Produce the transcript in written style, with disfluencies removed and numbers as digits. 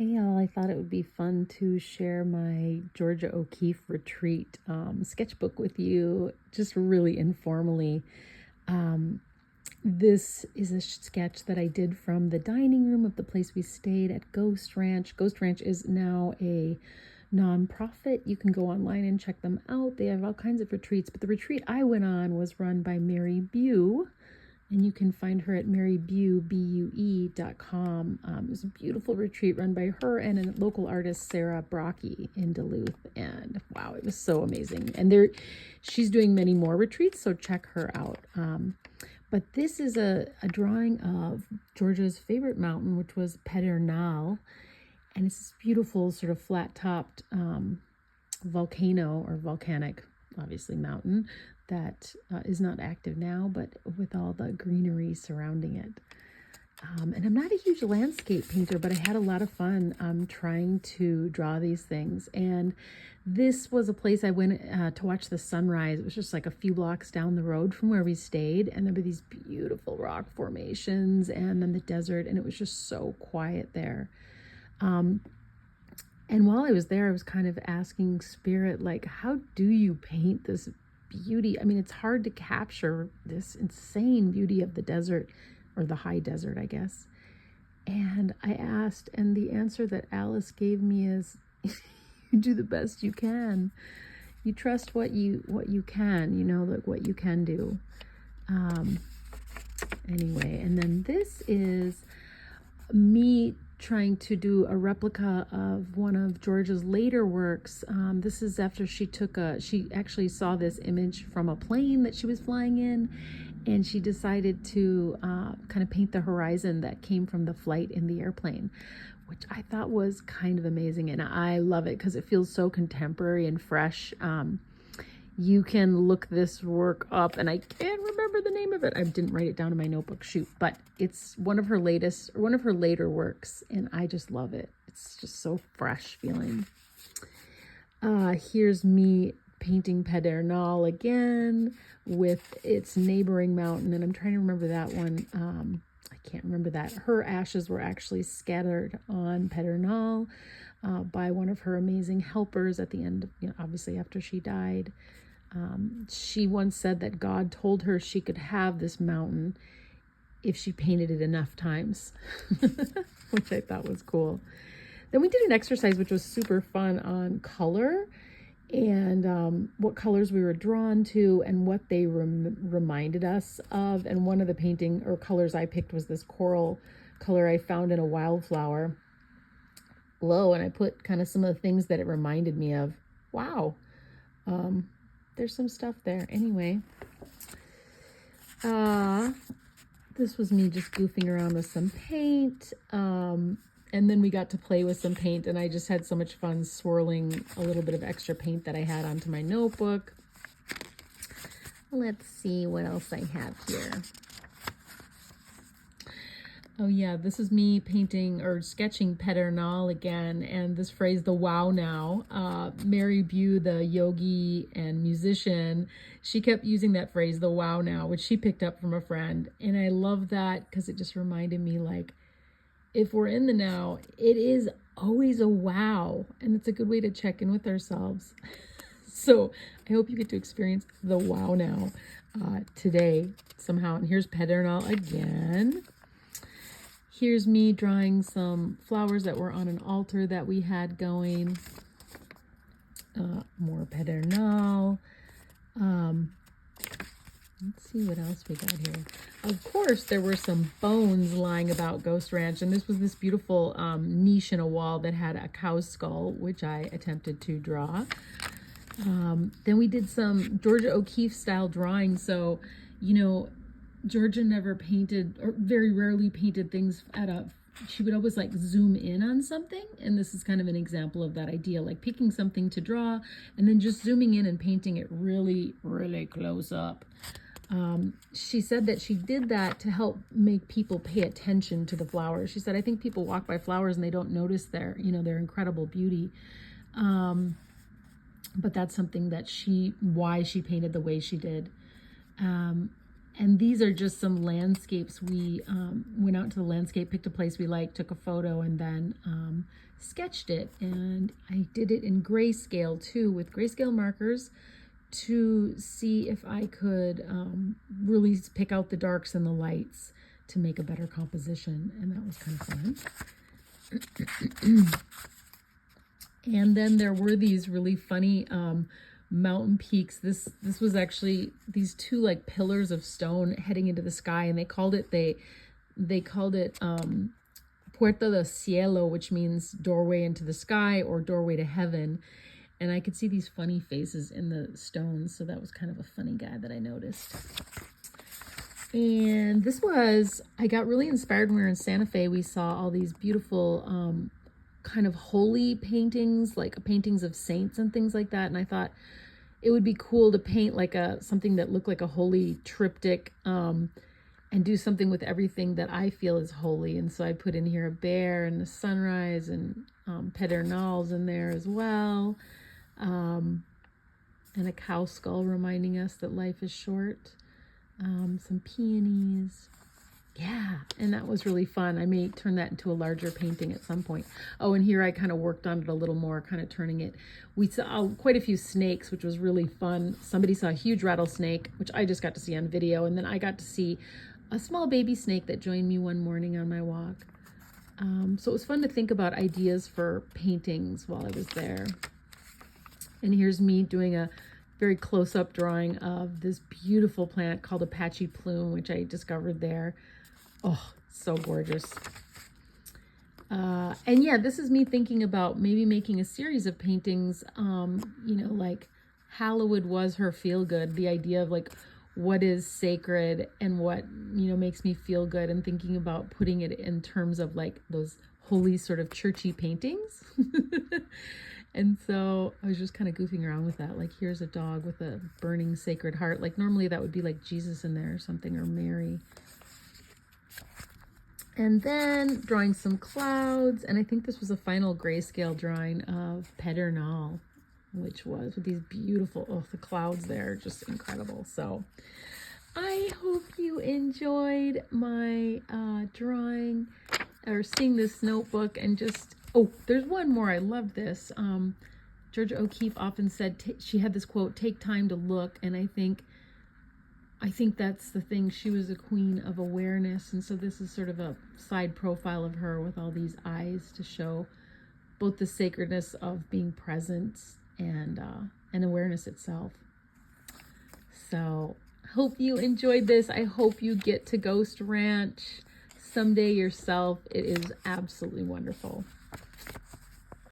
Hey y'all, I thought it would be fun to share my Georgia O'Keeffe retreat sketchbook with you, just really informally. Um, this is a sketch that I did from the dining room of the place we stayed at Ghost Ranch. Ghost Ranch is now a nonprofit. You can go online and check them out. They have all kinds of retreats, but the retreat I went on was run by Mary Bew, and you can find her at marybue.com. It was a beautiful retreat run by her and a local artist, Sarah Brocky, in Duluth. And wow, it was so amazing. And she's doing many more retreats, so check her out. But this is a drawing of Georgia's favorite mountain, which was Pedernal. And it's this beautiful sort of flat-topped volcano or volcanic, obviously, mountain that is not active now, but with all the greenery surrounding it. And I'm not a huge landscape painter, but I had a lot of fun trying to draw these things. And this was a place I went to watch the sunrise. It was just like a few blocks down the road from where we stayed. And there were these beautiful rock formations and then the desert. And it was just so quiet there. And while I was there, I was kind of asking Spirit, like, how do you paint this beauty? I mean, it's hard to capture this insane beauty of the desert, or the high desert, I guess. And I asked, and the answer that Alice gave me is, you do the best you can. You trust what you can, like what you can do. Anyway, and then this is me trying to do a replica of one of Georgia's later works. This is after she actually saw this image from a plane that she was flying in, and she decided to kind of paint the horizon that came from the flight in the airplane, which I thought was kind of amazing. And I love it because it feels so contemporary and fresh. You can look this work up, and I can't remember the name of it. I didn't write it down in my notebook, but it's one of her later works, and I just love it. It's just so fresh feeling. Here's me painting Pedernal again with its neighboring mountain, and I'm trying to remember that one. I can't remember that. Her ashes were actually scattered on Pedernal by one of her amazing helpers at the end, obviously after she died. She once said that God told her she could have this mountain if she painted it enough times, which I thought was cool. Then we did an exercise which was super fun on color and what colors we were drawn to and what they reminded us of. And one of the painting or colors I picked was this coral color I found in a wildflower. And I put kind of some of the things that it reminded me of. Wow. There's some stuff there. Anyway, this was me just goofing around with some paint. And then we got to play with some paint, and I just had so much fun swirling a little bit of extra paint that I had onto my notebook. Let's see what else I have here. Oh yeah, this is me painting or sketching Pedernal again, and this phrase, the wow now. Mary Bew, the yogi and musician, she kept using that phrase, the wow now, which she picked up from a friend. And I love that because it just reminded me, like, if we're in the now, it is always a wow, and it's a good way to check in with ourselves. So I hope you get to experience the wow now today somehow. And here's Pedernal again. Here's me drawing some flowers that were on an altar that we had going. More Pedernal. Let's see what else we got here. Of course, there were some bones lying about Ghost Ranch, and this was this beautiful niche in a wall that had a cow's skull, which I attempted to draw. Then we did some Georgia O'Keeffe style drawing. So, Georgia never painted, or very rarely painted things she would always like zoom in on something. And this is kind of an example of that idea, like picking something to draw and then just zooming in and painting it really, really close up. She said that she did that to help make people pay attention to the flowers. She said, I think people walk by flowers and they don't notice their incredible beauty. But that's something that why she painted the way she did. And these are just some landscapes. We went out to the landscape, picked a place we liked, took a photo, and then sketched it. And I did it in grayscale too, with grayscale markers, to see if I could really pick out the darks and the lights to make a better composition. And that was kind of fun. And then there were these really funny mountain peaks. This was actually these two like pillars of stone heading into the sky, and they called it Puerta del Cielo, which means doorway into the sky or doorway to heaven. And I could see these funny faces in the stones, so that was kind of a funny guy that I noticed. And I got really inspired when we were in Santa Fe. We saw all these beautiful kind of holy paintings, like paintings of saints and things like that. And I thought it would be cool to paint like something that looked like a holy triptych, and do something with everything that I feel is holy. And so I put in here a bear and the sunrise, and Pedernal's in there as well. And a cow skull reminding us that life is short. Some peonies. Yeah, and that was really fun. I may turn that into a larger painting at some point. Oh, and here I kind of worked on it a little more, kind of turning it. We saw quite a few snakes, which was really fun. Somebody saw a huge rattlesnake, which I just got to see on video. And then I got to see a small baby snake that joined me one morning on my walk. So it was fun to think about ideas for paintings while I was there. And here's me doing a very close-up drawing of this beautiful plant called Apache plume, which I discovered there. Oh, so gorgeous. And yeah, this is me thinking about maybe making a series of paintings, like Hallowed was her feel-good, the idea of like what is sacred and what, makes me feel good, and thinking about putting it in terms of like those holy sort of churchy paintings. And so I was just kind of goofing around with that. Like, here's a dog with a burning sacred heart. Like normally that would be like Jesus in there or something, or Mary. And then drawing some clouds. And I think this was a final grayscale drawing of Pedernal, which was with these beautiful, the clouds there, just incredible. So I hope you enjoyed my drawing or seeing this notebook. And just, there's one more. I love this. Georgia O'Keeffe often said, she had this quote, "Take time to look." And I think that's the thing. She was a queen of awareness. And so this is sort of a side profile of her with all these eyes to show both the sacredness of being present and awareness itself. So hope you enjoyed this. I hope you get to Ghost Ranch someday yourself. It is absolutely wonderful.